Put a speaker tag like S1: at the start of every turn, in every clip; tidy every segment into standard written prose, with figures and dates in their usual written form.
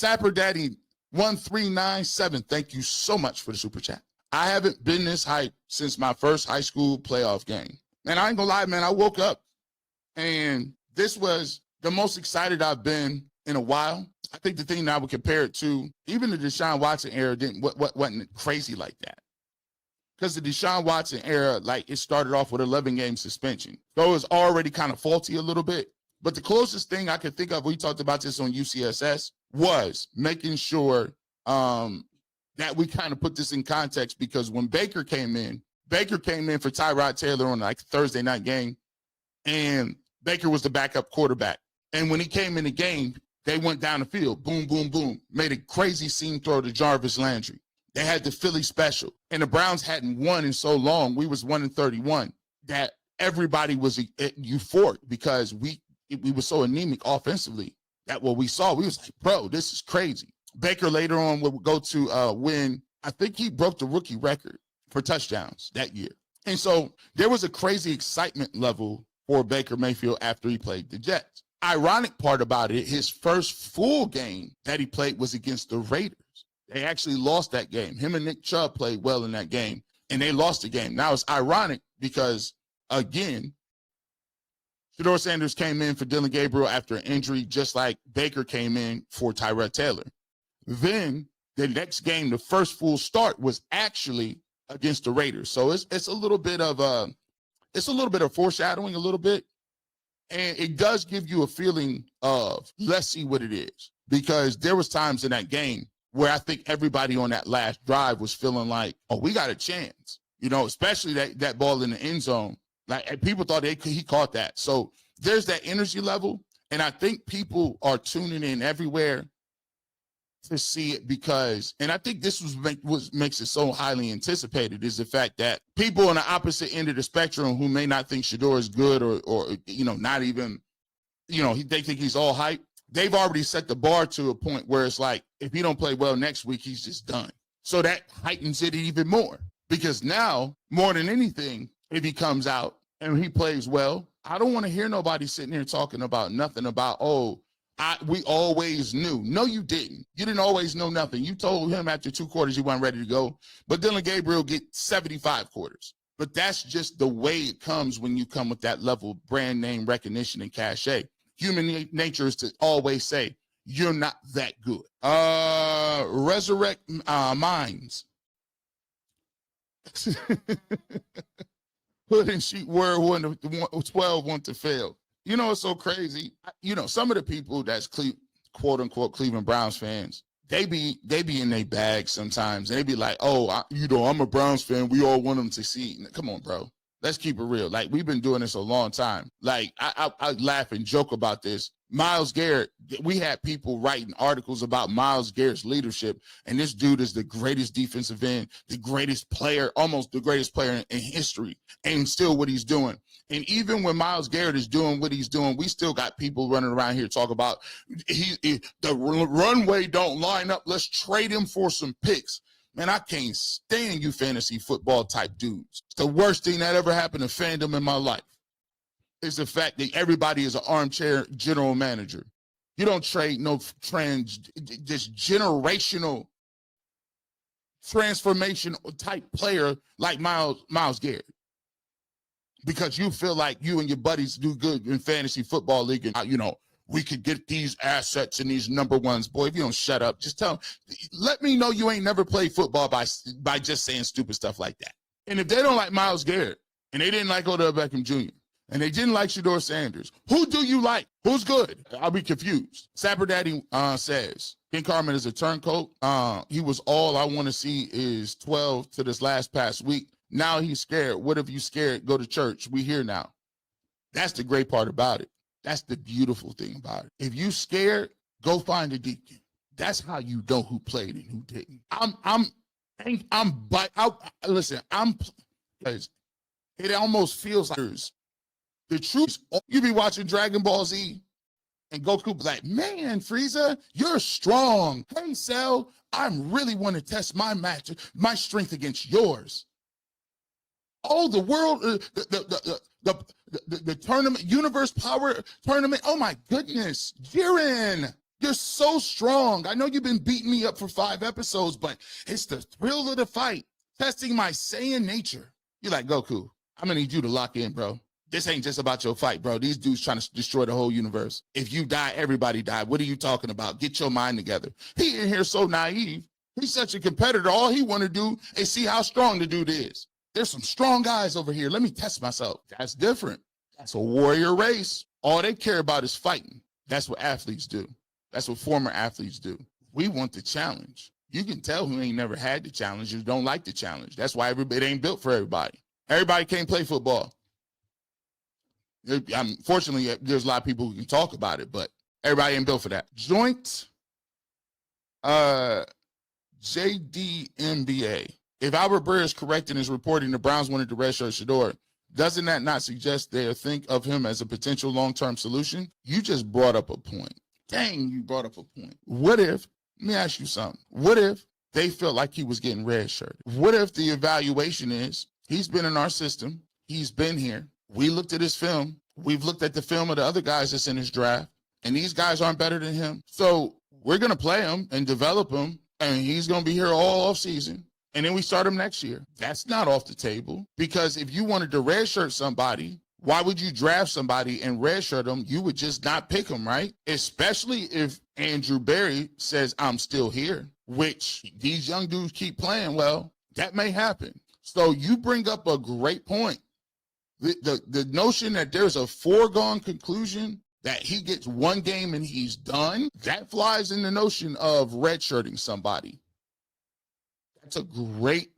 S1: Sapper Daddy 1397, thank you so much for the super chat. I haven't been this hyped since my first high school playoff game. And I ain't gonna lie, man, I woke up and this was the most excited I've been in a while. I think the thing that I would compare it to, even the Deshaun Watson era wasn't crazy like that. Because the Deshaun Watson era, like, it started off with 11-game suspension. So it was already kind of faulty a little bit. But the closest thing I could think of, we talked about this on UCSS, was making sure that we kind of put this in context, because when Baker came in for Tyrod Taylor on like Thursday night game, and Baker was the backup quarterback. And when he came in the game, they went down the field, boom, boom, boom, made a crazy seam throw to Jarvis Landry. They had the Philly special, and the Browns hadn't won in so long. We was 1-31 that everybody was euphoric because we were so anemic offensively that what we saw, we was like, bro, this is crazy. Baker later on would go to win. I think he broke the rookie record for touchdowns that year. And so there was a crazy excitement level for Baker Mayfield after he played the Jets. Ironic part about it, his first full game that he played was against the Raiders. They actually lost that game. Him and Nick Chubb played well in that game, and they lost the game. Now, it's ironic because, again, SHEDUR Sanders came in for Dylan Gabriel after an injury, just like Baker came in for Tyrod Taylor. Then the next game, the first full start, was actually against the Raiders. So it's a little bit of foreshadowing, a little bit, and it does give you a feeling of let's see what it is, because there was times in that game where I think everybody on that last drive was feeling like, oh, we got a chance, especially that ball in the end zone. Like, people thought he caught that. So there's that energy level, and I think people are tuning in everywhere to see it, because, and I think this was makes it so highly anticipated, is the fact that people on the opposite end of the spectrum who may not think SHEDUR is good or not even, they think he's all hype. They've already set the bar to a point where it's like, if he don't play well next week, he's just done. So that heightens it even more, because now, more than anything, if he comes out and he plays well, I don't want to hear nobody sitting here talking about nothing about, we always knew. No, you didn't. You didn't always know nothing. You told him after 2 quarters you weren't ready to go. But Dylan Gabriel get 75 quarters. But that's just the way it comes when you come with that level of brand name recognition and cachet. Human nature is to always say, you're not that good. Resurrect minds. Hood and sheet word 12 want to fail. It's so crazy. Some of the people that's quote unquote Cleveland Browns fans, they be in their bag sometimes. And they be like, I'm a Browns fan. We all want them to succeed. Come on, bro. Let's keep it real. Like, we've been doing this a long time. Like, I laugh and joke about this. Myles Garrett, we had people writing articles about Myles Garrett's leadership, and this dude is the greatest defensive end, the greatest player, almost the greatest player in history, and still what he's doing. And even when Myles Garrett is doing what he's doing, we still got people running around here talking about the runway don't line up. Let's trade him for some picks. Man, I can't stand you fantasy football type dudes. It's the worst thing that ever happened to fandom in my life. Is the fact that everybody is an armchair general manager. You don't trade no just generational transformation type player like Myles Garrett, because you feel like you and your buddies do good in fantasy football league, and we could get these assets and these number ones. Boy, if you don't shut up, just tell them, let me know you ain't never played football by just saying stupid stuff like that. And if they don't like Myles Garrett, and they didn't like Odell Beckham Jr., and they didn't like SHEDUR Sanders, who do you like? Who's good? I'll be confused. Sapper Daddy says, King Carmen is a turncoat. He was all I want to see is 12 to this past week. Now he's scared. What if you scared? Go to church. We here now. That's the great part about it. That's the beautiful thing about it. If you scared, go find a deacon. That's how you know who played and who didn't. It almost feels like the truth. You be watching Dragon Ball Z and Goku be like, man, Frieza, you're strong. Hey, Cell, I really want to test my strength against yours. Oh, the world, the tournament, universe power tournament. Oh my goodness, Jiren, You're so strong. I know you've been beating me up for 5 episodes, but it's the thrill of the fight, testing my Saiyan nature. You're like, Goku, I'm going to need you to lock in, bro. This ain't just about your fight, bro. These dudes trying to destroy the whole universe. If you die, everybody die. What are you talking about? Get your mind together. He in here so naive. He's such a competitor. All he want to do is see how strong the dude is. There's some strong guys over here. Let me test myself. That's different. That's a warrior race. All they care about is fighting. That's what athletes do. That's what former athletes do. We want the challenge. You can tell who ain't never had the challenge, who don't like the challenge. That's why it ain't built for everybody. Everybody can't play football. Fortunately, there's a lot of people who can talk about it, but everybody ain't built for that. Joint JDMBA. If Albert Breer is correct in his reporting the Browns wanted to redshirt SHEDUR, doesn't that not suggest they think of him as a potential long-term solution? You just brought up a point. Dang, you brought up a point. What if, let me ask you something. What if they felt like he was getting redshirted? What if the evaluation is, he's been in our system, he's been here, we looked at his film, we've looked at the film of the other guys that's in his draft, and these guys aren't better than him. So we're going to play him and develop him, and he's going to be here all offseason, and then we start him next year. That's not off the table, because if you wanted to redshirt somebody, why would you draft somebody and redshirt them? You would just not pick them, right? Especially if Andrew Berry says, I'm still here, which these young dudes keep playing. Well, that may happen. So you bring up a great point. The notion that there's a foregone conclusion that he gets one game and he's done, that flies in the notion of redshirting somebody. That's a great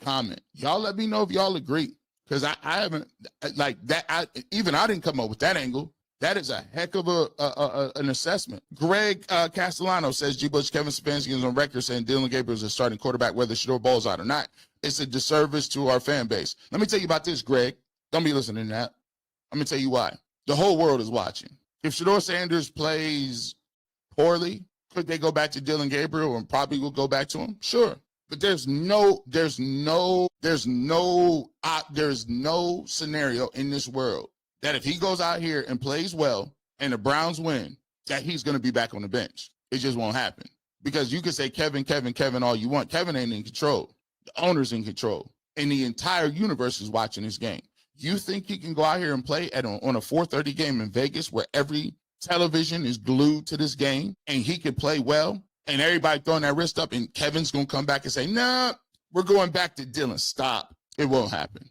S1: comment. Y'all let me know if y'all agree. Because I haven't, like that, I didn't come up with that angle. That is a heck of an assessment. Greg Castellano says, G. Bush, Kevin Stefanski is on record saying Dylan Gabriel is a starting quarterback, whether SHEDUR balls out or not. It's a disservice to our fan base. Let me tell you about this, Greg. Don't be listening to that. I'm going to tell you why. The whole world is watching. If SHEDUR Sanders plays poorly, could they go back to Dylan Gabriel and probably will go back to him? Sure. But there's no scenario in this world that if he goes out here and plays well and the Browns win, that he's going to be back on the bench. It just won't happen. Because you can say Kevin all you want. Kevin ain't in control. The owner's in control. And the entire universe is watching this game. You think he can go out here and play on a 4:30 game in Vegas where every television is glued to this game and he can play well? And everybody throwing that wrist up, and Kevin's going to come back and say, nah, we're going back to Dylan. Stop. It won't happen.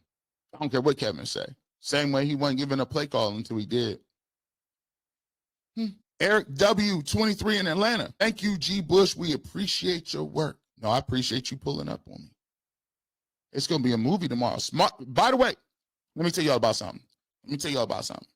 S1: I don't care what Kevin say. Same way he wasn't given a play call until he did. Eric W., 23 in Atlanta. Thank you, G. Bush. We appreciate your work. No, I appreciate you pulling up on me. It's going to be a movie tomorrow. Smart. By the way, let me tell y'all about something.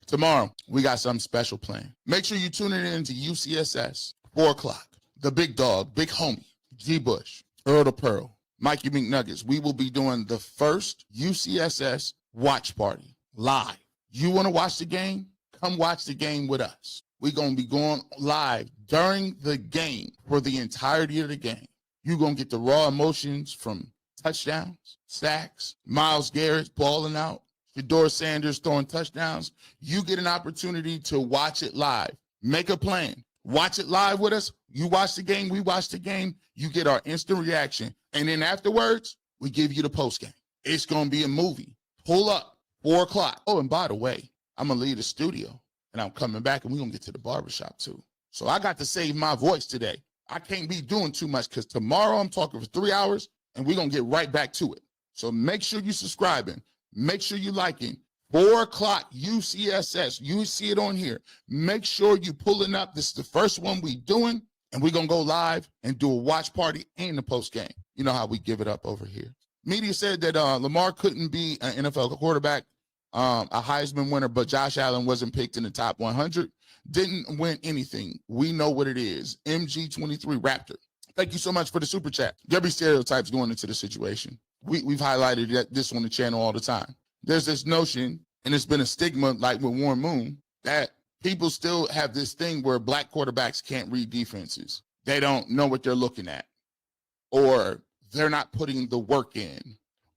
S1: Tomorrow, we got something special planned. Make sure you tune in to UCSS, 4 o'clock. The big dog, big homie, G. Bush, Earl the Pearl, Mikey McNuggets. We will be doing the first UCSS watch party live. You want to watch the game? Come watch the game with us. We're going to be going live during the game for the entirety of the game. You're going to get the raw emotions from touchdowns, sacks, Myles Garrett balling out, SHEDUR Sanders throwing touchdowns. You get an opportunity to watch it live. Make a plan. Watch it live with us. You watch the game, we watch the game. You get our instant reaction. And then afterwards, we give you the post game. It's going to be a movie. Pull up, 4 o'clock. Oh, and by the way, I'm going to leave the studio, and I'm coming back, and we're going to get to the barbershop, too. So I got to save my voice today. I can't be doing too much because tomorrow I'm talking for 3 hours, and we're going to get right back to it. So make sure you're subscribing. Make sure you're liking. 4 o'clock UCSS. You see it on here. Make sure you're pulling up. This is the first one we doing, and we're going to go live and do a watch party and the post game. You know how we give it up over here. Media said that Lamar couldn't be an NFL quarterback, a Heisman winner, but Josh Allen wasn't picked in the top 100. Didn't win anything. We know what it is. MG23 Raptor. Thank you so much for the super chat. There'll be stereotypes going into the situation. We've highlighted this on the channel all the time. There's this notion, and it's been a stigma like with Warren Moon, that people still have this thing where black quarterbacks can't read defenses. They don't know what they're looking at, or they're not putting the work in,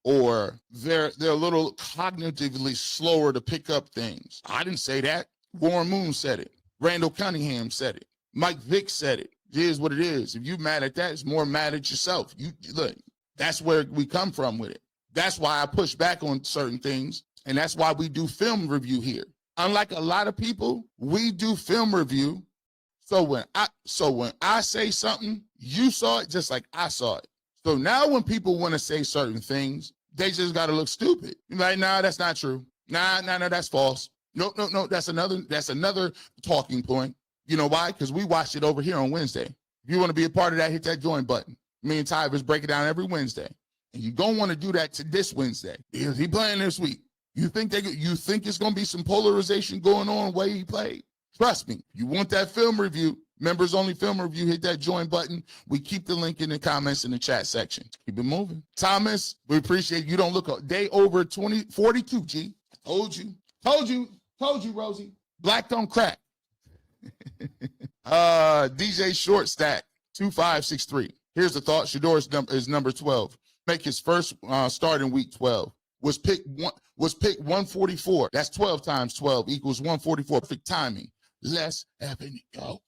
S1: or they're a little cognitively slower to pick up things. I didn't say that. Warren Moon said it. Randall Cunningham said it. Mike Vick said it. It is what it is. If you mad at that, it's more mad at yourself. You look, that's where we come from with it. That's why I push back on certain things, and that's why we do film review here. Unlike a lot of people, we do film review. So when I say something, you saw it just like I saw it. So now when people want to say certain things, they just got to look stupid. You're like, nah, that's not true. Nah, that's false. No, that's another talking point. You know why? Because we watched it over here on Wednesday. If you want to be a part of that, hit that join button. Me and Tyvus break it down every Wednesday. And you don't want to do that to this Wednesday. Is he playing this week? You think it's going to be some polarization going on the way he played? Trust me. You want that film review, members only film review, hit that join button. We keep the link in the comments in the chat section. Keep it moving. Thomas, we appreciate you. Don't look a day over 42, G. Told you, Rosie. Black don't crack. DJ Short Stack 2563. Here's the thought. SHEDUR is number 12. Make his first start in week 12. Was picked 144. That's 12 times 12 equals 144. Perfect timing. Let's have it go.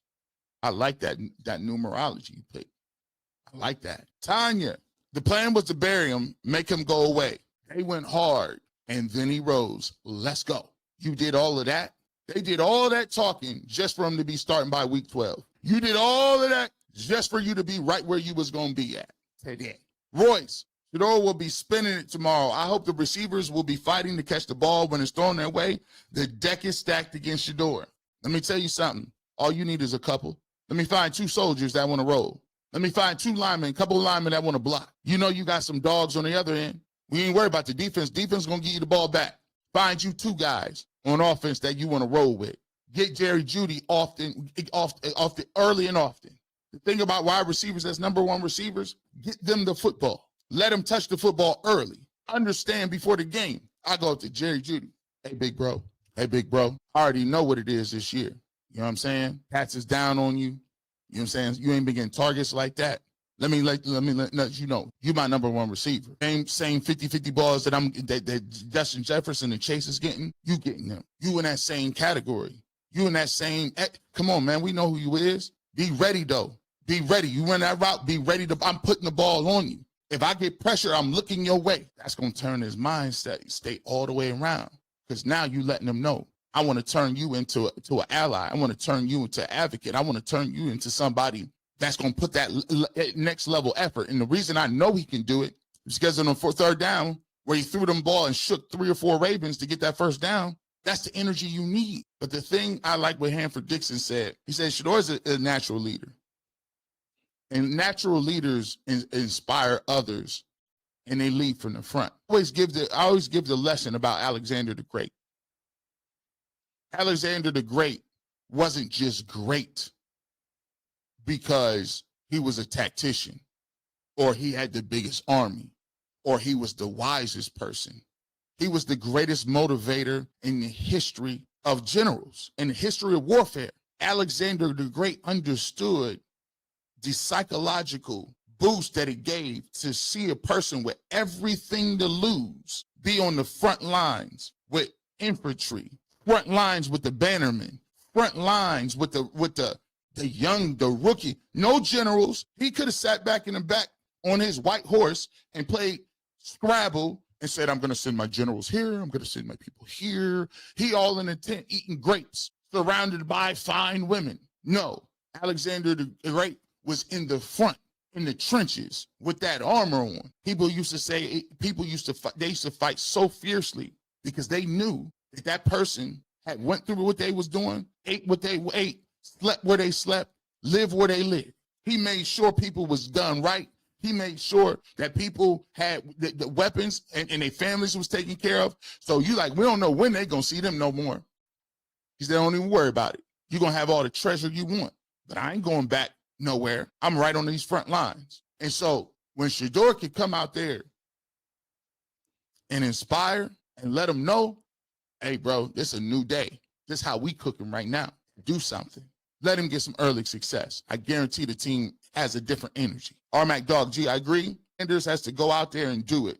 S1: I like that numerology you picked. I like that. Tanya, the plan was to bury him, make him go away. They went hard, and then he rose. Let's go. You did all of that. They did all that talking just for him to be starting by week 12. You did all of that just for you to be right where you was going to be at today. Royce, SHEDUR will be spinning it tomorrow. I hope the receivers will be fighting to catch the ball when it's thrown their way. The deck is stacked against SHEDUR. Let me tell you something. All you need is a couple. Let me find 2 soldiers that want to roll. Let me find 2 linemen, a couple of linemen that want to block. You know you got some dogs on the other end. We ain't worried about the defense. Defense going to get you the ball back. Find you 2 guys on offense that you want to roll with. Get Jerry Jeudy off early and often. The thing about wide receivers that's number 1 receivers, get them the football. Let them touch the football early. Understand before the game. I go to Jerry Jeudy. Hey, big bro. I already know what it is this year. You know what I'm saying? Pats is down on you. You know what I'm saying? You ain't been getting targets like that. Let me let you know. You're my number 1 receiver. Same 50-50 balls that Justin Jefferson and Chase is getting, you getting them. You in that same category. You in that same, come on, man. We know who you is. Be ready, though. Be ready. You run that route, be ready. I'm putting the ball on you. If I get pressure, I'm looking your way. That's going to turn his mindset state all the way around. Because now you letting them know, I want to turn you into an ally. I want to turn you into an advocate. I want to turn you into somebody that's going to put that next level effort. And the reason I know he can do it is because on the 3rd down, where he threw them ball and shook 3 or 4 Ravens to get that first down, that's the energy you need. But the thing I like what Hanford Dixon said, he said, SHEDUR is a natural leader. And natural leaders inspire others, and they lead from the front. I always give the lesson about Alexander the Great. Alexander the Great wasn't just great because he was a tactician, or he had the biggest army, or he was the wisest person. He was the greatest motivator in the history of generals, in the history of warfare. Alexander the Great understood the psychological boost that it gave to see a person with everything to lose be on the front lines with infantry, front lines with the bannermen, front lines with the rookie. No generals. He could have sat back in the back on his white horse and played Scrabble and said, I'm going to send my generals here. I'm going to send my people here. He all in a tent eating grapes, surrounded by fine women. No, Alexander the Great was in the front, in the trenches with that armor on. People used to fight so fiercely because they knew that person had went through what they was doing, ate what they ate, slept where they slept, lived where they lived. He made sure people was done right. He made sure that people had the weapons and their families was taken care of. So you like, we don't know when they gonna see them no more. He said, don't even worry about it. You're gonna have all the treasure you want, but I ain't going back nowhere. I'm right on these front lines. And so when SHEDUR could come out there and inspire and let them know, hey, bro, this is a new day. This is how we cooking right now. Do something. Let him get some early success. I guarantee the team has a different energy. Armac Dog G, I agree. Sanders has to go out there and do it.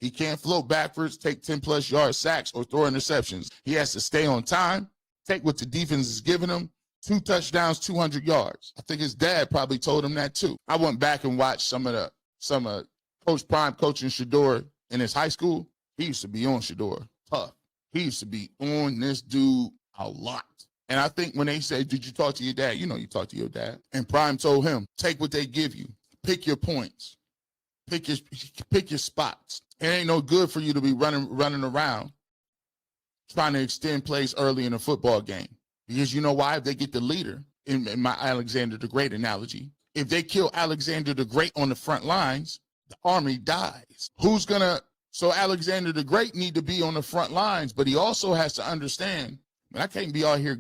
S1: He can't float backwards, take 10-plus yard sacks, or throw interceptions. He has to stay on time, take what the defense is giving him, 2 touchdowns, 200 yards. I think his dad probably told him that too. I went back and watched some of Coach Prime coaching SHEDUR in his high school. He used to be on SHEDUR tough. He used to be on this dude a lot. And I think when they say, did you talk to your dad? You know you talk to your dad. And Prime told him, take what they give you. Pick your points. Pick your spots. It ain't no good for you to be running around trying to extend plays early in a football game. Because you know why? If they get the leader, in my Alexander the Great analogy, if they kill Alexander the Great on the front lines, the army dies. So Alexander the Great need to be on the front lines, but he also has to understand, I can't be out here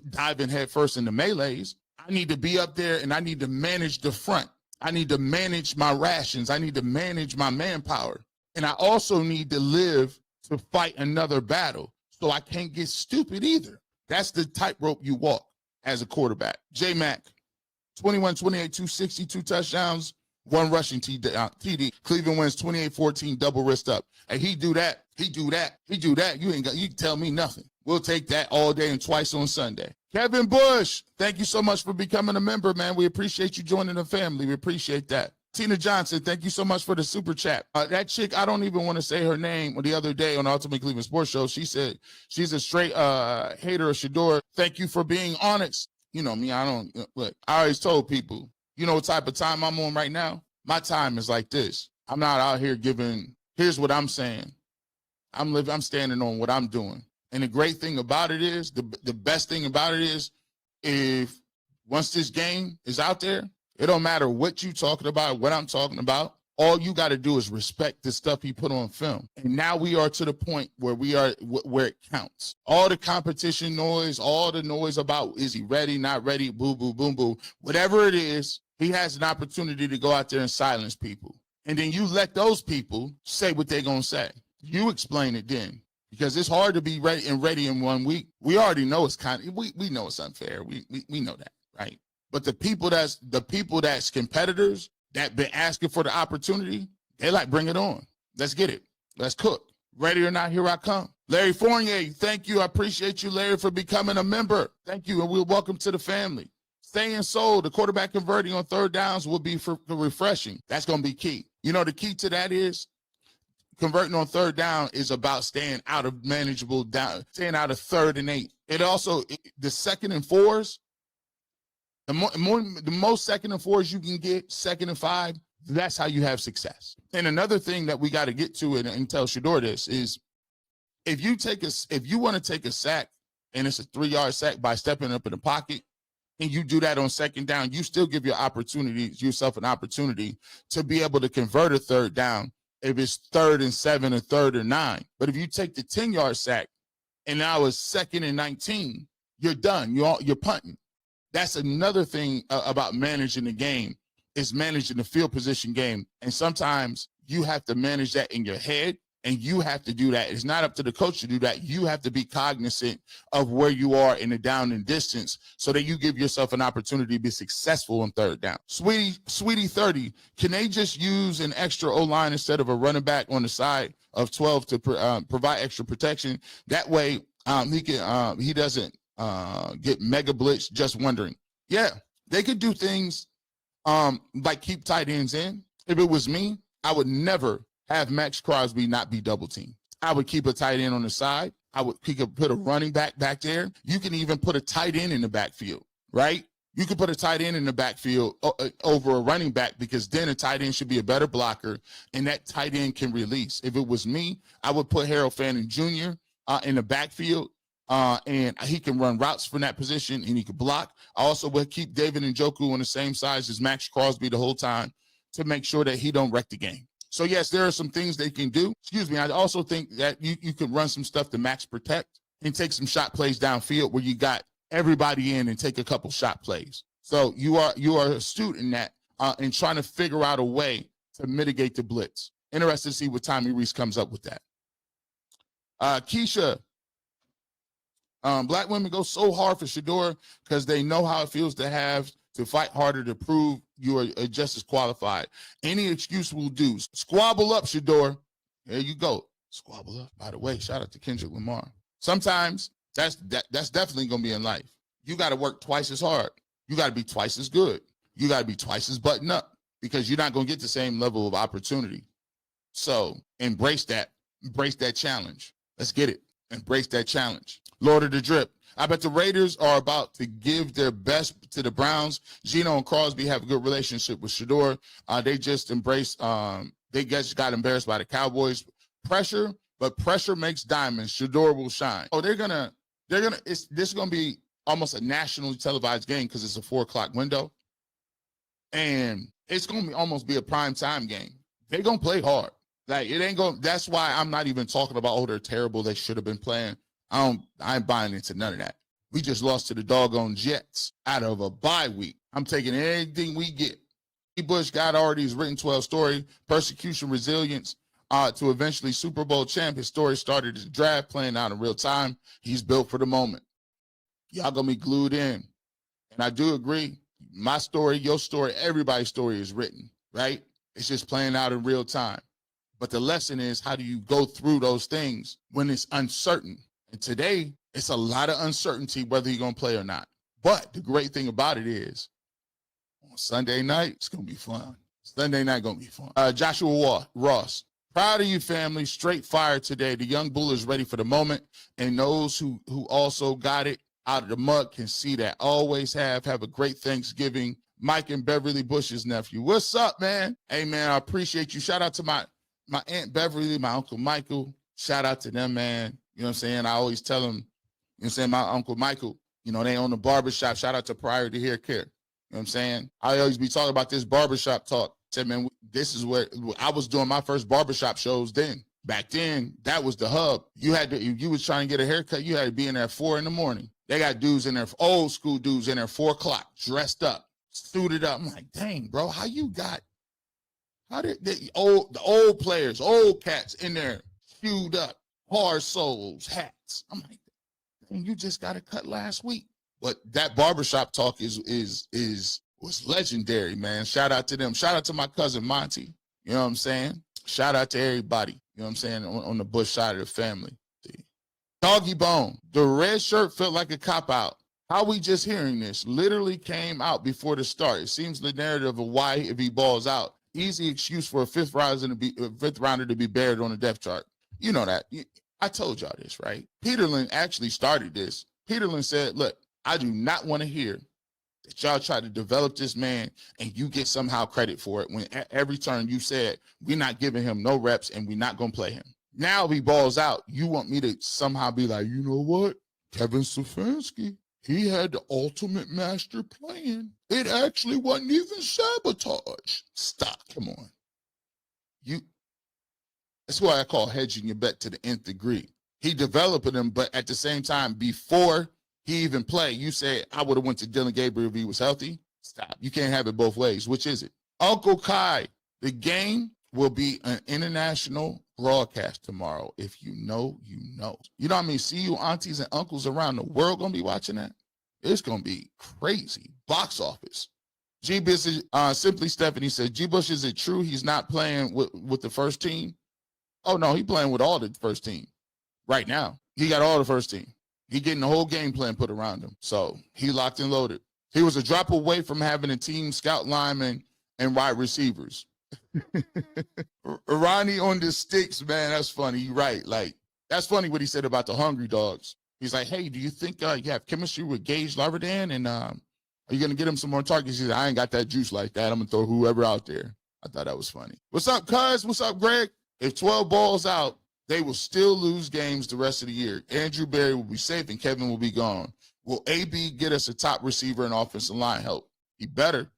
S1: diving headfirst into melees. I need to be up there and I need to manage the front. I need to manage my rations. I need to manage my manpower. And I also need to live to fight another battle. So I can't get stupid either. That's the tightrope you walk as a quarterback. J-Mac, 21, 28, 260, 2 touchdowns, 1 rushing TD. Cleveland wins 28-14, double wrist up. And he do that. You can tell me nothing. We'll take that all day and twice on Sunday. Kevin Bush, thank you so much for becoming a member, man. We appreciate you joining the family. We appreciate that. Tina Johnson, thank you so much for the super chat. That chick, I don't even want to say her name. The other day on the Ultimate Cleveland Sports Show, she said she's a straight hater of SHEDUR. Thank you for being honest. You know me, I always told people, you know what type of time I'm on right now? My time is like this. I'm not out here here's what I'm saying. I'm standing on what I'm doing. And the great thing about it is, the best thing about it is, if once this game is out there, it don't matter what you talking about, what I'm talking about. All you got to do is respect the stuff he put on film. And now we are to the point where where it counts. All the competition noise, all the noise about is he ready, not ready, boo, boo, boom, boo. Whatever it is, he has an opportunity to go out there and silence people. And then you let those people say what they're going to say. You explain it then. Because it's hard to be ready in 1 week. We already know it's we know it's unfair. We know that, right? But the people that's competitors that been asking for the opportunity, they like, bring it on. Let's get it. Let's cook. Ready or not, here I come. Larry Fournier, thank you. I appreciate you, Larry, for becoming a member. Thank you, and we'll welcome to the family. Staying sold, the quarterback converting on 3rd downs will be refreshing. That's going to be key. You know, the key to that is converting on 3rd down is about staying out of manageable down, staying out of 3rd and 8. It also, the 2nd and 4s, the most 2nd and 4s you can get, 2nd and 5, that's how you have success. And another thing that we got to get to and tell SHEDUR this is, if you want to take a sack and it's a 3-yard sack by stepping up in the pocket, and you do that on 2nd down, you still give yourself an opportunity to be able to convert a 3rd down if it's 3rd and 7 or 3rd and 9. But if you take the 10-yard sack and now it's 2nd and 19, you're done. You're punting. That's another thing about managing the game, is managing the field position game. And sometimes you have to manage that in your head, and you have to do that. It's not up to the coach to do that. You have to be cognizant of where you are in the down and distance so that you give yourself an opportunity to be successful on 3rd down. Sweetie 30, can they just use an extra O-line instead of a running back on the side of 12 to provide extra protection? That way he doesn't get mega blitz. Just wondering. Yeah, they could do things like keep tight ends in. If it was me, I would never have Max Crosby not be double teamed. I would keep a tight end on the side. He could put a running back there. You can even put a tight end in the backfield, right? You could put a tight end in the backfield over a running back, because then a tight end should be a better blocker, and that tight end can release. If it was me, I would put Harold Fanning Jr. In the backfield, and he can run routes from that position, and he could block. I also would keep David Njoku on the same size as Max Crosby the whole time to make sure that he don't wreck the game. So, yes, there are some things they can do. Excuse me. I also think that you can run some stuff to max protect and take some shot plays downfield where you got everybody in and take a couple shot plays. So you are astute in that and trying to figure out a way to mitigate the blitz. Interested to see what Tommy Reese comes up with that. Keisha, black women go so hard for SHEDUR because they know how it feels to have to fight harder to prove you are just as qualified. Any excuse will do. Squabble up, SHEDUR. There you go. Squabble up. By the way, shout out to Kendrick Lamar. Sometimes that's definitely going to be in life. you got to work twice as hard. You got to be twice as good. You got to be twice as buttoned up because you're not going to get the same level of opportunity. So embrace that. Embrace that challenge. Let's get it. Embrace that challenge. Lord of the Drip. I bet the Raiders are about to give their best to the Browns. Geno and Crosby have a good relationship with SHEDUR. They just embraced, they just got embarrassed by the Cowboys. Pressure, but pressure makes diamonds. SHEDUR will shine. Oh, this is going to be almost a nationally televised game because it's a 4 o'clock window. And it's going to almost be a prime time game. They're going to play hard. Like, it ain't going, that's why I'm not even talking about, oh, they're terrible, they should have been playing. I ain't buying into none of that. We just lost to the doggone Jets out of a bye week. I'm taking anything we get. Bush got already his written 12 story, persecution, resilience, to eventually Super Bowl champ. His story started his draft, playing out in real time. He's built for the moment. Y'all gonna be glued in. And I do agree. My story, your story, everybody's story is written, right? It's just playing out in real time. But the lesson is, how do you go through those things when it's uncertain? And today, it's a lot of uncertainty whether you're going to play or not. But the great thing about it is, on Sunday night, it's going to be fun. Sunday night going to be fun. Joshua Ross. Proud of you, family. Straight fire today. The young bull is ready for the moment. And those who also got it out of the mud can see that. Always have a great Thanksgiving. Mike and Beverly Bush's nephew. What's up, man? Hey, man, I appreciate you. Shout out to my Aunt Beverly, my Uncle Michael. Shout out to them, man. You know what I'm saying? I always tell them, you know what I'm saying, my Uncle Michael, you know, they own the Barbershop. Shout out to Priority Hair Care. You know what I'm saying? I always be talking about this barbershop talk. Said, man, this is where I was doing my first barbershop shows then. Back then, that was the hub. You had to, if you was trying to get a haircut, you had to be in there at 4 a.m. They got dudes in there, old school dudes in there, 4 o'clock, dressed up, suited up. I'm like, dang, bro, how did the old players, old cats in there, shoed up, hard soles, hats. I'm like, dang, you just got a cut last week. But that barbershop talk was legendary, man. Shout out to them. Shout out to my cousin Monty. You know what I'm saying? Shout out to everybody. You know what I'm saying? On the Bush side of the family. Doggy Bone. The red shirt felt like a cop-out. How we just hearing this literally came out before the start. It seems the narrative of why if he balls out. Easy excuse for a fifth rounder to be buried on the depth chart. You know that. I told y'all this, right? Peterlin actually started this. Peterlin said, look, I do not want to hear that y'all try to develop this man and you get somehow credit for it when at every turn you said, we're not giving him no reps and we're not going to play him. Now if he balls out, you want me to somehow be like, you know what? Kevin Stefanski, he had the ultimate master plan. It actually wasn't even sabotage. Stop. Come on. That's why I call hedging your bet to the nth degree. He developed him, but at the same time, before he even played, you said, I would have went to Dylan Gabriel if he was healthy. Stop. You can't have it both ways. Which is it? Uncle Kai, the game will be an international broadcast tomorrow. If you know, you know. You know what I mean? See you aunties and uncles around the world going to be watching that? It's going to be crazy. Box office. G-Bush, Simply Stephanie says, G-Bush, is it true he's not playing with the first team? Oh, no, he's playing with all the first team right now. He got all the first team. He getting the whole game plan put around him. So he locked and loaded. He was a drop away from having a team scout lineman and wide receivers. Ronnie on the sticks, man, that's funny. You're right. Like, that's funny what he said about the Hungry Dogs. He's like, hey, do you think you have chemistry with Gage Larverdin? And are you going to get him some more targets? He said, I ain't got that juice like that. I'm going to throw whoever out there. I thought that was funny. What's up, cuz? What's up, Greg? If 12 balls out, they will still lose games the rest of the year. Andrew Berry will be safe and Kevin will be gone. Will AB get us a top receiver and offensive line help? He better.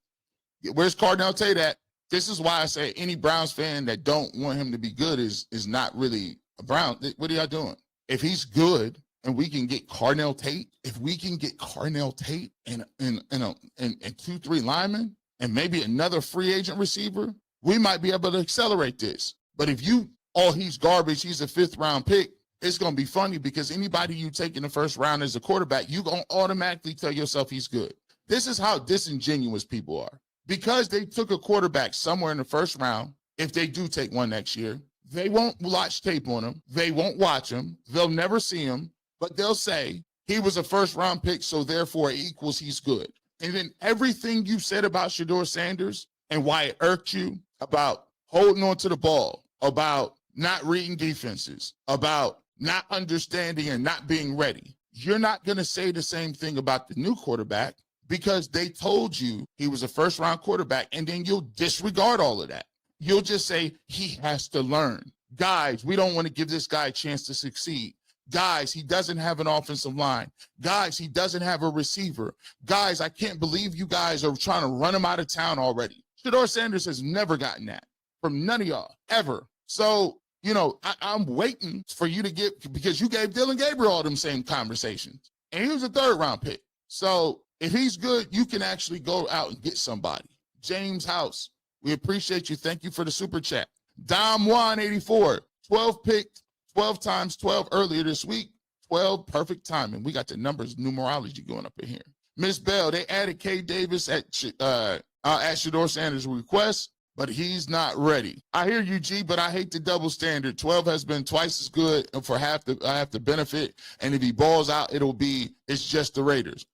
S1: Where's Cardinal Tate at? This is why I say any Browns fan that don't want him to be good is not really a Brown. What are y'all doing? If he's good and we can get Cardinal Tate, if we can get Cardinal Tate and 2-3 linemen and maybe another free agent receiver, we might be able to accelerate this. But if he's garbage, he's a 5th round pick, it's going to be funny because anybody you take in the first round as a quarterback, you're going to automatically tell yourself he's good. This is how disingenuous people are. Because they took a quarterback somewhere in the first round, if they do take one next year, they won't watch tape on him. They won't watch him. They'll never see him, but they'll say He was a first-round pick, so therefore it equals he's good. And then everything you said about SHEDUR Sanders and why it irked you, about holding on to the ball, about not reading defenses, about not understanding and not being ready, you're not going to say the same thing about the new quarterback because they told you he was a first-round quarterback, and then you'll disregard all of that. You'll just say he has to learn. Guys, we don't want to give this guy a chance to succeed. Guys, he doesn't have an offensive line. Guys, he doesn't have a receiver. Guys, I can't believe you guys are trying to run him out of town already. SHEDUR Sanders has never gotten that from none of y'all, ever. So, you know, I'm waiting for you to get, because you gave Dillon Gabriel all them same conversations. And he was a third-round pick. So if he's good, you can actually go out and get somebody. James House, we appreciate you. Thank you for the super chat. Dom 184, 12 picked, 12 times 12 earlier this week. 12, perfect timing. We got the numbers, numerology going up in here. Miss Bell, they added K. Davis at SHEDUR Sanders' request, but he's not ready. I hear you, G, but I hate the double standard. 12 has been twice as good for half the benefit, and if he balls out, it's just the Raiders.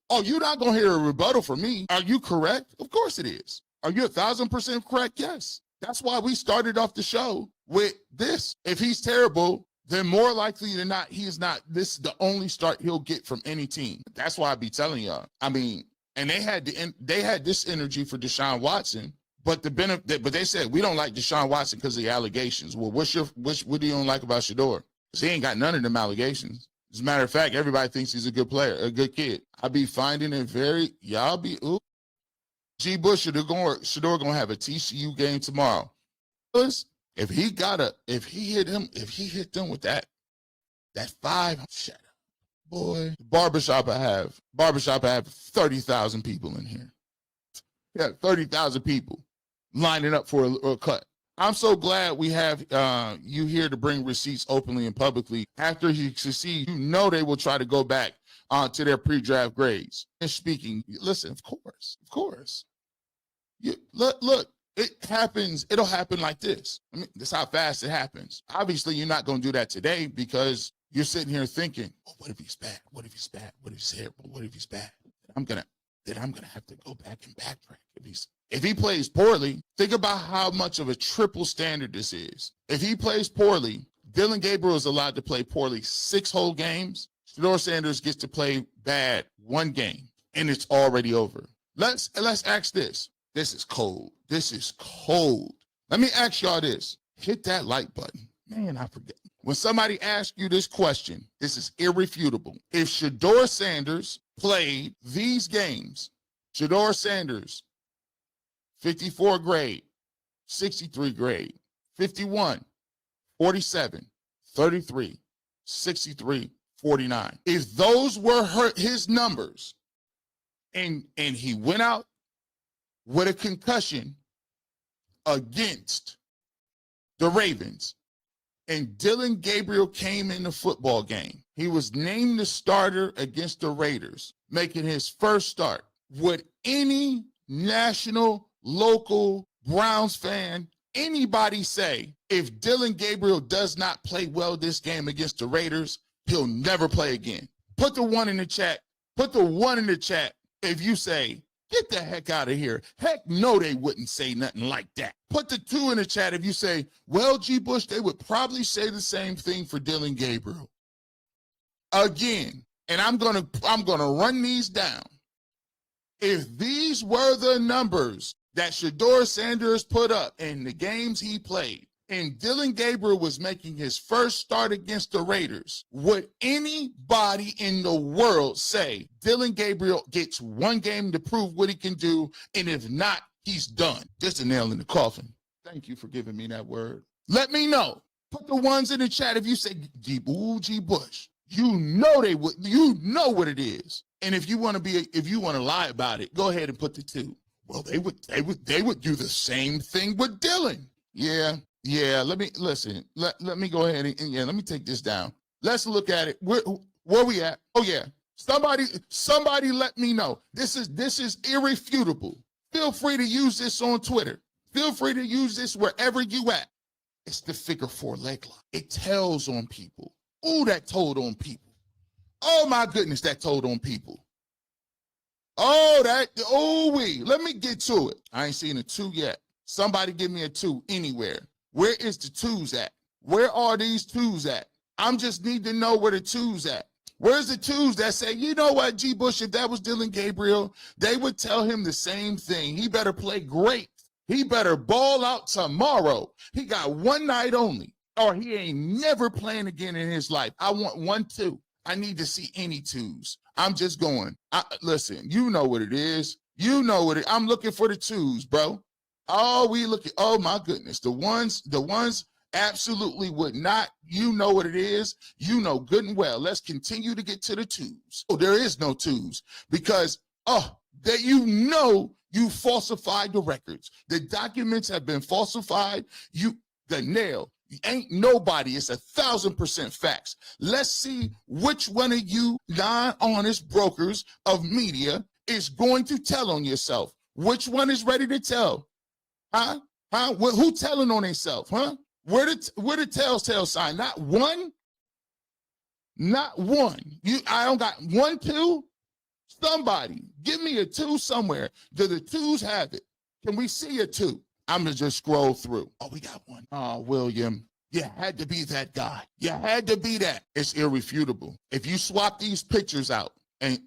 S1: Oh, you're not going to hear a rebuttal from me. Are you correct? Of course it is. Are you 1,000% correct? Yes. That's why we started off the show with this. If he's terrible, then more likely than not, he is not. This is the only start he'll get from any team. That's why I be telling y'all. I mean, and they had this energy for Deshaun Watson, but they said we don't like Deshaun Watson because of the allegations. Well, what do you don't like about SHEDUR? Because he ain't got none of them allegations. As a matter of fact, everybody thinks he's a good player, a good kid. I be finding it G. Bush, SHEDUR gonna have a TCU game tomorrow. If he hit them with that 5, shut up, boy. Barbershop I have 30,000 people in here. Yeah, 30,000 people lining up for a cut. I'm so glad we have you here to bring receipts openly and publicly. After he succeeds, you know they will try to go back to their pre-draft grades. And speaking, listen, of course. Look, it happens. It'll happen like this. I mean, that's how fast it happens. Obviously, you're not going to do that today because you're sitting here thinking, oh, what if he's bad? What if he's bad? What if he's terrible? What if he's bad? I'm gonna have to go back and backtrack. If he plays poorly, think about how much of a triple standard this is. If he plays poorly, Dillon Gabriel is allowed to play poorly 6 whole games. SHEDUR Sanders gets to play bad 1 game, and it's already over. Let's ask this. This is cold. Let me ask y'all this. Hit that like button. Man, I forget. When somebody asks you this question, this is irrefutable. If SHEDUR Sanders played these games, SHEDUR Sanders, 54 grade, 63 grade, 51, 47, 33, 63, 49. If those were his numbers and he went out with a concussion against the Ravens and Dillon Gabriel came in the football game, he was named the starter against the Raiders, making his first start, would any national, local Browns fan, anybody say, if Dillon Gabriel does not play well this game against the Raiders, he'll never play again? Put the 1 in the chat. Put the 1 in the chat if you say, get the heck out of here. Heck no, they wouldn't say nothing like that. Put the 2 in the chat if you say, well, G. Bush, they would probably say the same thing for Dillon Gabriel. Again, and I'm gonna run these down. If these were the numbers that SHEDUR Sanders put up in the games he played, and Dillon Gabriel was making his first start against the Raiders, would anybody in the world say Dillon Gabriel gets 1 game to prove what he can do, and if not, he's done? Just a nail in the coffin. Thank you for giving me that word. Let me know. Put the 1s in the chat if you say, G. Bush. You know they would. You know what it is. And if you want to lie about it, go ahead and put the 2. Well, they would do the same thing with Dillon. Yeah. Let me listen. Let me go ahead and let me take this down. Let's look at it. Where we at? Oh yeah. Somebody let me know. This is irrefutable. Feel free to use this on Twitter. Feel free to use this wherever you at. It's the figure 4 leg lock. It tells on people. Ooh, that told on people. Oh my goodness, that told on people. Let me get to it. I ain't seen a 2 yet. Somebody give me a 2 anywhere. Where is the 2s at? Where are these 2s at? I'm just need to know where the 2s at. Where's the 2s that say, you know what, G. Bush, if that was Dylan Gabriel, they would tell him the same thing. He better play great. He better ball out tomorrow. He got one night only, or he ain't never playing again in his life. I want 1, 2. I need to see any 2s. I'm just going. Listen, you know what it is. You know what it is. I'm looking for the 2s, bro. Oh my goodness. The ones absolutely would not. You know what it is. You know good and well. Let's continue to get to the 2s. Oh, there is no 2s because, that you falsified the records. The documents have been falsified. The nail. Ain't nobody, it's 1,000% facts. Let's see which one of you non-honest brokers of media is going to tell on yourself. Which one is ready to tell? Huh? Who telling on themselves? Huh? Where the telltale sign? Not one. Not one. I don't got 1, 2. Somebody give me a 2 somewhere. Do the 2s have it? Can we see a 2? I'm going to just scroll through. Oh, we got one. Oh, William, you had to be that guy. You had to be that. It's irrefutable. If you swap these pictures out and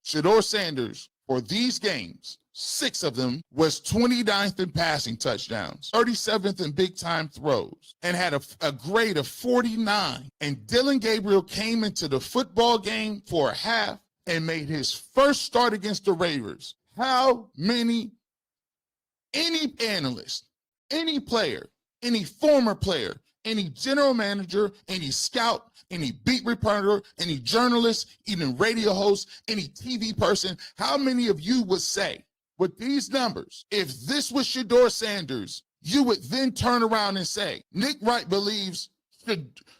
S1: SHEDUR Sanders for these games, 6 of them was 29th in passing touchdowns, 37th in big time throws, and had a grade of 49. And Dylan Gabriel came into the football game for a half and made his first start against the Raiders. How many? Any analyst, any player, any former player, any general manager, any scout, any beat reporter, any journalist, even radio host, any TV person, how many of you would say with these numbers, if this was SHEDUR Sanders, you would then turn around and say, Nick Wright believes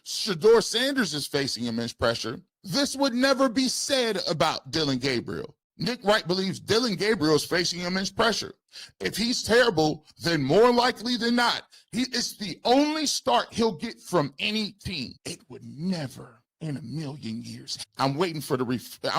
S1: SHEDUR Sanders is facing immense pressure. This would never be said about Dylan Gabriel. Nick Wright believes Dylan Gabriel is facing immense pressure. If he's terrible, then more likely than not, it's the only start he'll get from any team. It would never in a million years. I'm waiting for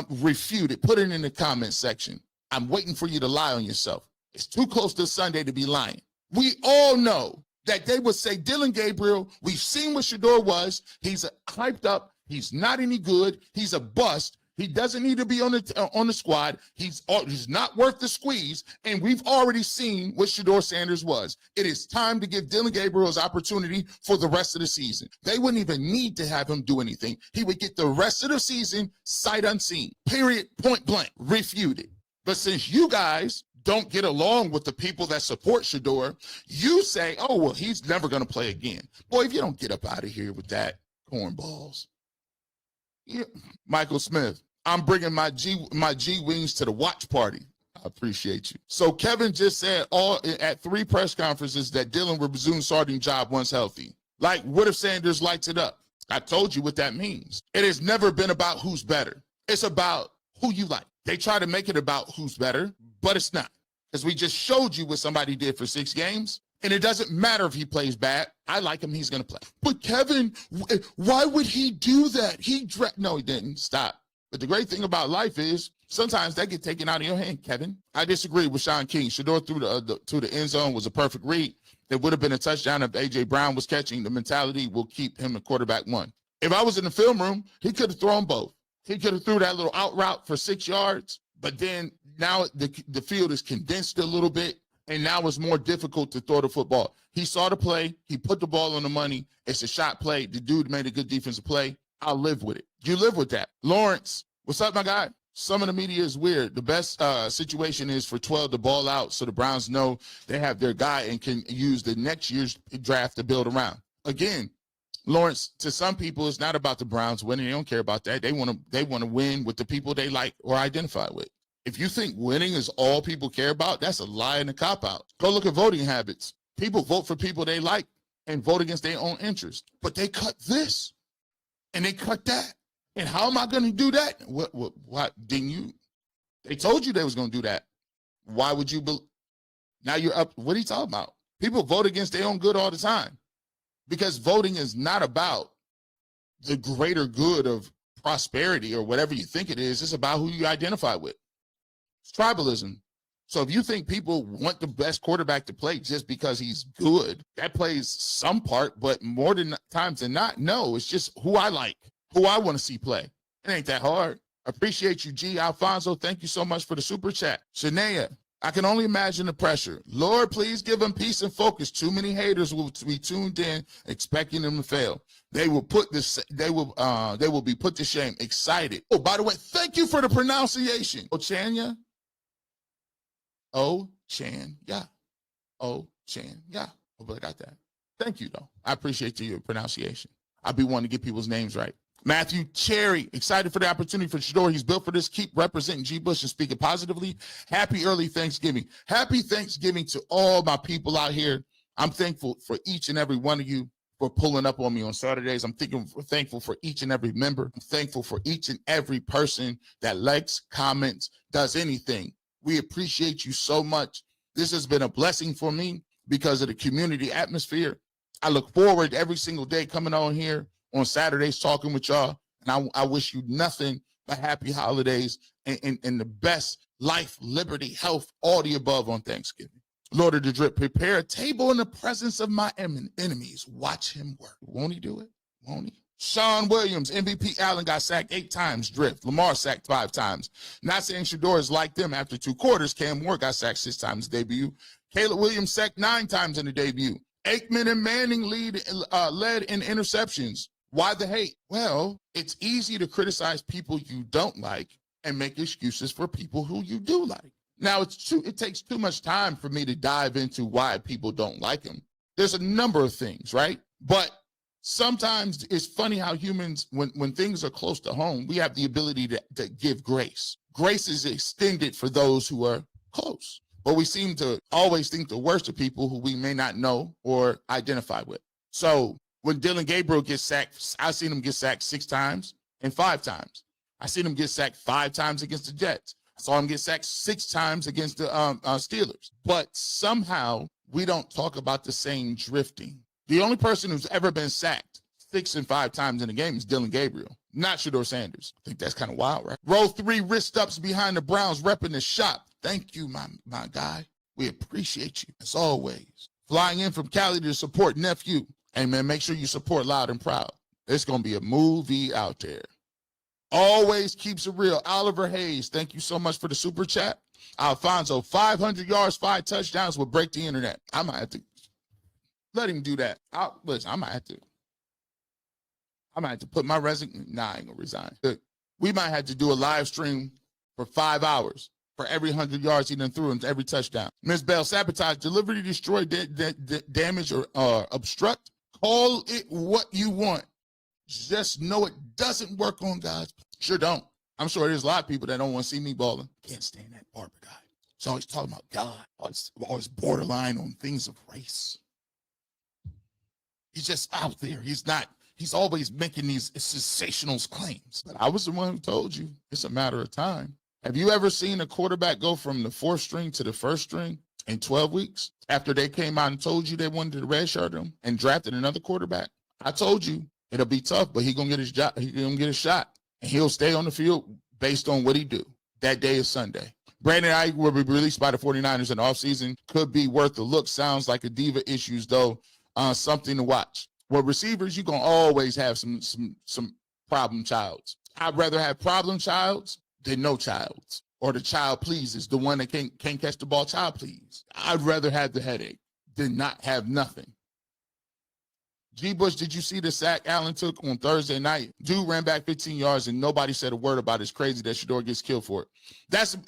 S1: refute it. Put it in the comment section. I'm waiting for you to lie on yourself. It's too close to Sunday to be lying. We all know that they would say Dylan Gabriel, we've seen what SHEDUR was. He's hyped up. He's not any good. He's a bust. He doesn't need to be on the squad. He's not worth the squeeze, and we've already seen what SHEDUR Sanders was. It is time to give Dylan Gabriel his opportunity for the rest of the season. They wouldn't even need to have him do anything. He would get the rest of the season sight unseen, period, point blank, refuted. But since you guys don't get along with the people that support SHEDUR, you say, oh, well, he's never going to play again. Boy, if you don't get up out of here with that, cornballs. Yeah. Michael Smith, I'm bringing my G Wings to the watch party. I appreciate you. So Kevin just said at 3 press conferences that Dylan will resume starting job once healthy. Like, what if Sanders lights it up? I told you what that means. It has never been about who's better. It's about who you like. They try to make it about who's better, but it's not. Because we just showed you what somebody did for 6 games. And it doesn't matter if he plays bad. I like him. He's going to play. But Kevin, why would he do that? No, he didn't. Stop. But the great thing about life is sometimes that get taken out of your hand, Kevin. I disagree with Sean King. SHEDUR through the end zone was a perfect read. It would have been a touchdown if A.J. Brown was catching. The mentality will keep him the quarterback 1. If I was in the film room, he could have thrown both. He could have threw that little out route for 6 yards, but then now the field is condensed a little bit. And now it's more difficult to throw the football. He saw the play. He put the ball on the money. It's a shot play. The dude made a good defensive play. I'll live with it. You live with that. Lawrence, what's up, my guy? Some of the media is weird. The best situation is for 12 to ball out so the Browns know they have their guy and can use the next year's draft to build around. Again, Lawrence, to some people, it's not about the Browns winning. They don't care about that. They want to win with the people they like or identify with. If you think winning is all people care about, that's a lie and a cop-out. Go look at voting habits. People vote for people they like and vote against their own interest. But they cut this and they cut that. And how am I going to do that? What didn't you? They told you they was going to do that. Why would you? Now you're up. What are you talking about? People vote against their own good all the time because voting is not about the greater good of prosperity or whatever you think it is. It's about who you identify with. It's tribalism. So if you think people want the best quarterback to play just because he's good, that plays some part, but more than times than not, no, it's just who I like, who I want to see play. It ain't that hard. Appreciate you, G. Alfonso. Thank you so much for the super chat. Shania, I can only imagine the pressure. Lord, please give them peace and focus. Too many haters will be tuned in, expecting them to fail. They will be put to shame. Excited. Oh, by the way, thank you for the pronunciation. Ochanya. Ochanya. Ochanya. Hopefully I got that. Thank you, though. I appreciate your pronunciation. I'll be wanting to get people's names right. Matthew Cherry, excited for the opportunity for SHEDUR. He's built for this. Keep representing G. Bush and speaking positively. Happy early Thanksgiving. Happy Thanksgiving to all my people out here. I'm thankful for each and every one of you for pulling up on me on Saturdays. I'm thankful for each and every member. I'm thankful for each and every person that likes, comments, does anything. We appreciate you so much. This has been a blessing for me because of the community atmosphere. I look forward to every single day coming on here on Saturdays talking with y'all. And I wish you nothing but happy holidays and the best life, liberty, health, all the above on Thanksgiving. Lord of the Drip, prepare a table in the presence of my enemies. Watch him work. Won't he do it? Won't he? Sean Williams, MVP Allen got sacked 8 times. Drift. Lamar sacked 5 times. Not saying SHEDUR is like them after 2 quarters. Cam Moore got sacked 6 times in the debut. Caleb Williams sacked 9 times in the debut. Aikman and Manning led in interceptions. Why the hate? Well, it's easy to criticize people you don't like and make excuses for people who you do like. Now, it takes too much time for me to dive into why people don't like him. There's a number of things, right? But sometimes it's funny how humans, when things are close to home, we have the ability to give grace. Grace is extended for those who are close. But we seem to always think the worst of people who we may not know or identify with. So when Dylan Gabriel gets sacked, I've seen him get sacked 6 times and 5 times. I seen him get sacked 5 times against the Jets. I saw him get sacked 6 times against the Steelers. But somehow we don't talk about the same drifting. The only person who's ever been sacked 6 and 5 times in a game is Dylan Gabriel, not SHEDUR Sanders. I think that's kind of wild, right? Row 3 wrist ups behind the Browns, repping the shop. Thank you, my guy. We appreciate you as always. Flying in from Cali to support nephew. Hey, man, make sure you support Loud and Proud. It's going to be a movie out there. Always keeps it real. Oliver Hayes, thank you so much for the super chat. Alfonso, 500 yards, 5 touchdowns will break the internet. I might have to let him do that. Listen, I might have to put my resignation. Nah, I ain't going to resign. We might have to do a live stream for 5 hours for every 100 yards he done threw and every touchdown. Ms. Bell, sabotage, deliver, destroy, damage, or obstruct. Call it what you want. Just know it doesn't work on God's. Sure don't. I'm sure there's a lot of people that don't want to see me balling. Can't stand that barber guy. He's always talking about God. Always borderline on things of race. He's just out there. He's always making these sensational claims. But I was the one who told you it's a matter of time. Have you ever seen a quarterback go from the 4th string to the 1st string in 12 weeks after they came out and told you they wanted to redshirt him and drafted another quarterback? I told you it'll be tough, but he's going to get his job. He's going to get a shot, and he'll stay on the field based on what he do. That day is Sunday. Brandon Ayuk will be released by the 49ers in the offseason. Could be worth a look. Sounds like a diva issues, though. Something to watch. Well, receivers, you're going to always have some problem childs. I'd rather have problem childs than no childs, or the child pleases, the one that can't catch the ball, child please. I'd rather have the headache than not have nothing. G. Bush, did you see the sack Allen took on Thursday night? Dude ran back 15 yards and nobody said a word about it. It's crazy that SHEDUR gets killed for it.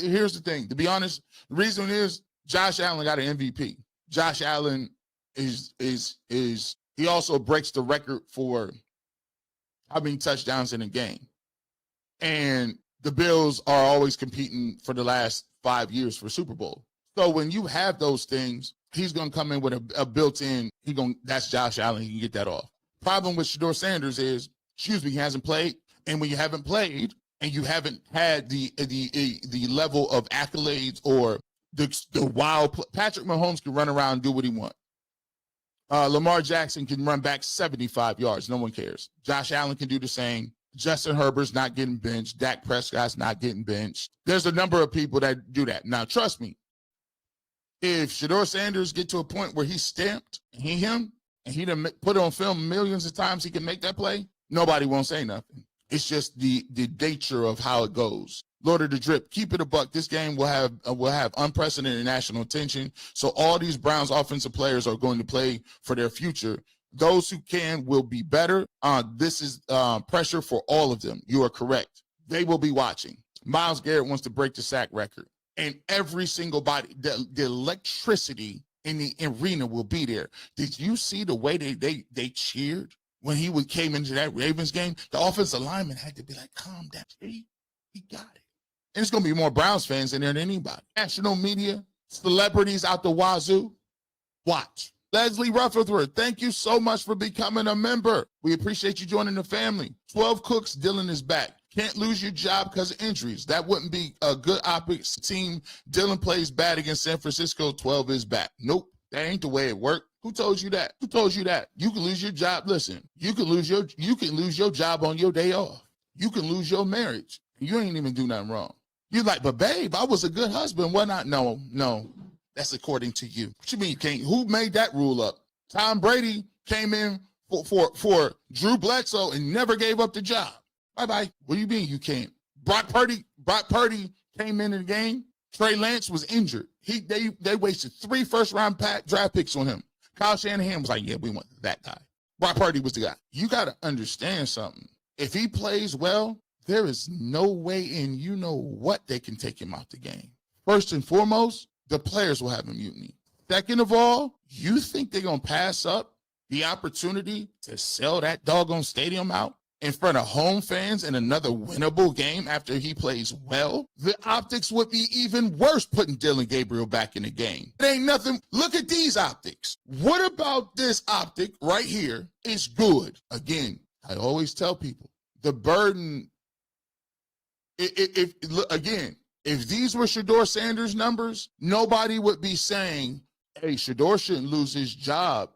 S1: Here's the thing. To be honest, the reason is Josh Allen got an MVP. Josh Allen he also breaks the record for how many touchdowns in a game. And the Bills are always competing for the last 5 years for Super Bowl. So when you have those things, he's going to come in with a built-in, that's Josh Allen, he can get that off. Problem with SHEDUR Sanders is, he hasn't played. And when you haven't played and you haven't had the level of accolades or the wild, Patrick Mahomes can run around and do what he wants. Lamar Jackson can run back 75 yards. No one cares. Josh Allen can do the same. Justin Herbert's not getting benched. Dak Prescott's not getting benched. There's a number of people that do that. Now, trust me, if SHEDUR Sanders get to a point where he's stamped, him, and he done put on film millions of times he can make that play, nobody won't say nothing. It's just the nature of how it goes. Lord of the Drip, keep it a buck. This game will have unprecedented national attention. So all these Browns offensive players are going to play for their future. Those who can will be better. This is pressure for all of them. You are correct. They will be watching. Myles Garrett wants to break the sack record. And every single body, the electricity in the arena will be there. Did you see the way they cheered when he came into that Ravens game? The offensive lineman had to be like, calm down. He got it. And it's going to be more Browns fans in there than anybody. National media, celebrities out the wazoo. Watch. Leslie Rutherford, thank you so much for becoming a member. We appreciate you joining the family. 12 Cooks, Dylan is back. Can't lose your job because of injuries. That wouldn't be a good optics team. Dylan plays bad against San Francisco. 12 is back. Nope, that ain't the way it worked. Who told you that? Who told you that? You can lose your job. Listen, you can lose your job on your day off. You can lose your marriage. You ain't even do nothing wrong. You're like, but babe, I was a good husband. Why not? No. That's according to you. What you mean you can't? Who made that rule up? Tom Brady came in for Drew Bledsoe and never gave up the job. Bye-bye. What do you mean you can't? Brock Purdy came in the game. Trey Lance was injured. They wasted 3 first-round draft picks on him. Kyle Shanahan was like, yeah, we want that guy. Brock Purdy was the guy. You got to understand something. If he plays well, there is no way in you know what they can take him out the game. First and foremost, the players will have a mutiny. Second of all, you think they're going to pass up the opportunity to sell that doggone stadium out in front of home fans in another winnable game after he plays well? The optics would be even worse putting Dylan Gabriel back in the game. It ain't nothing. Look at these optics. What about this optic right here is good? Again, I always tell people, the burden, if these were SHEDUR Sanders numbers, nobody would be saying, hey, SHEDUR shouldn't lose his job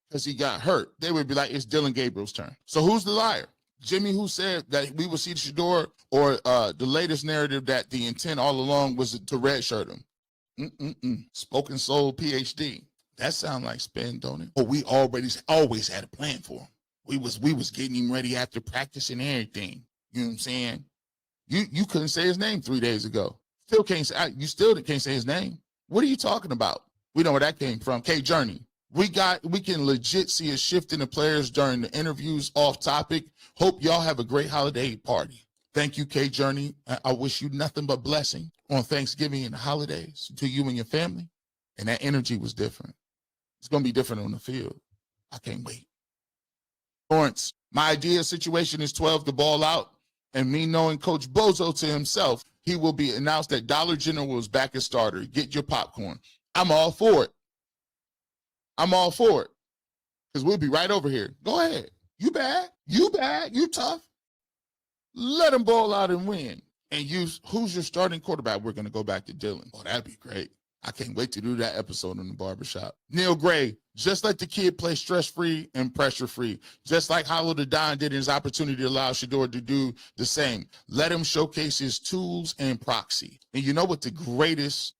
S1: because he got hurt. They would be like, it's Dylan Gabriel's turn. So who's the liar? Jimmy, who said that we would see SHEDUR, or the latest narrative that the intent all along was to redshirt him? Spoken Soul PhD. That sounds like spin, don't it? Oh, we always had a plan for him. We was getting him ready after practice and everything. You know what I'm saying? You couldn't say his name 3 days ago. You still can't say his name. What are you talking about? We know where that came from. K Journey. We can legit see a shift in the players during the interviews off topic. Hope y'all have a great holiday party. Thank you, K Journey. I wish you nothing but blessing on Thanksgiving and the holidays to you and your family. And that energy was different. It's going to be different on the field. I can't wait. Lawrence, my ideal situation is 12 to ball out. And me knowing Coach Bozo to himself, he will be announced that Dollar General is back as starter. Get your popcorn. I'm all for it. Because we'll be right over here. Go ahead. You bad. You tough. Let him ball out and win. And who's your starting quarterback? We're going to go back to Dylan. Oh, that'd be great. I can't wait to do that episode on the Barbershop. Neil Gray, just let the kid play stress-free and pressure-free. Just like Hollow the Don did in his opportunity to allow SHEDUR to do the same. Let him showcase his tools and proxy. And you know what the greatest,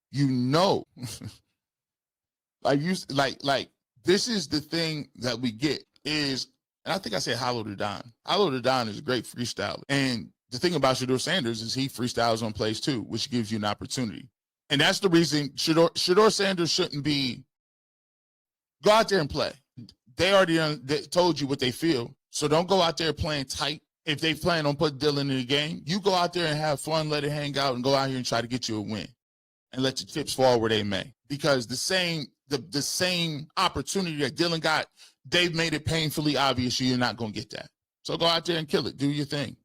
S1: like this is the thing that we get is, and I think I said Hollow the Don. Hollow the Don is a great freestyler. And the thing about SHEDUR Sanders is he freestyles on plays too, which gives you an opportunity. And that's the reason SHEDUR Sanders shouldn't be, go out there and play. They already told you what they feel. So don't go out there playing tight. If they plan on putting Dylan in the game, you go out there and have fun, let it hang out, and go out here and try to get you a win. And let your chips fall where they may. Because the same opportunity that Dylan got, they've made it painfully obvious you're not going to get that. So go out there and kill it. Do your thing.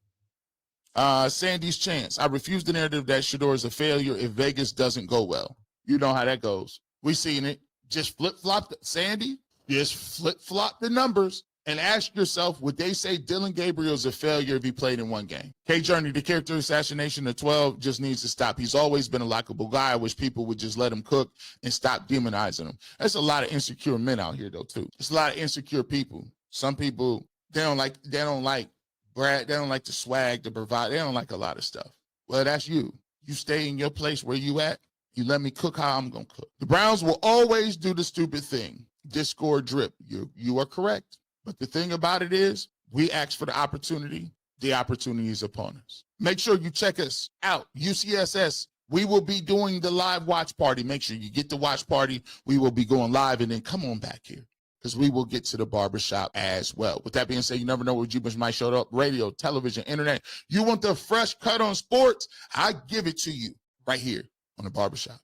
S1: Sandy's Chance. I refuse the narrative that SHEDUR is a failure if Vegas doesn't go well. You know how that goes. We seen it. Just flip-flop, Sandy. Just flip-flop the numbers and ask yourself, would they say Dylan Gabriel is a failure if he played in one game? K Journey, the character assassination of 12 just needs to stop. He's always been a likable guy. I wish people would just let him cook and stop demonizing him. There's a lot of insecure men out here, though, too. There's a lot of insecure people. Some people, they don't like brag. They don't like the swag, the bravado. They don't like a lot of stuff. Well, that's you. You stay in your place where you at. You let me cook how I'm going to cook. The Browns will always do the stupid thing. Discord drip. You are correct. But the thing about it is, we asked for the opportunity. The opportunity is upon us. Make sure you check us out. UCSS. We will be doing the live watch party. Make sure you get the watch party. We will be going live, and then come on back here, because we will get to the barbershop as well. With that being said, you never know where G-Bush might show up. Radio, television, internet. You want the fresh cut on sports? I give it to you right here on the barbershop.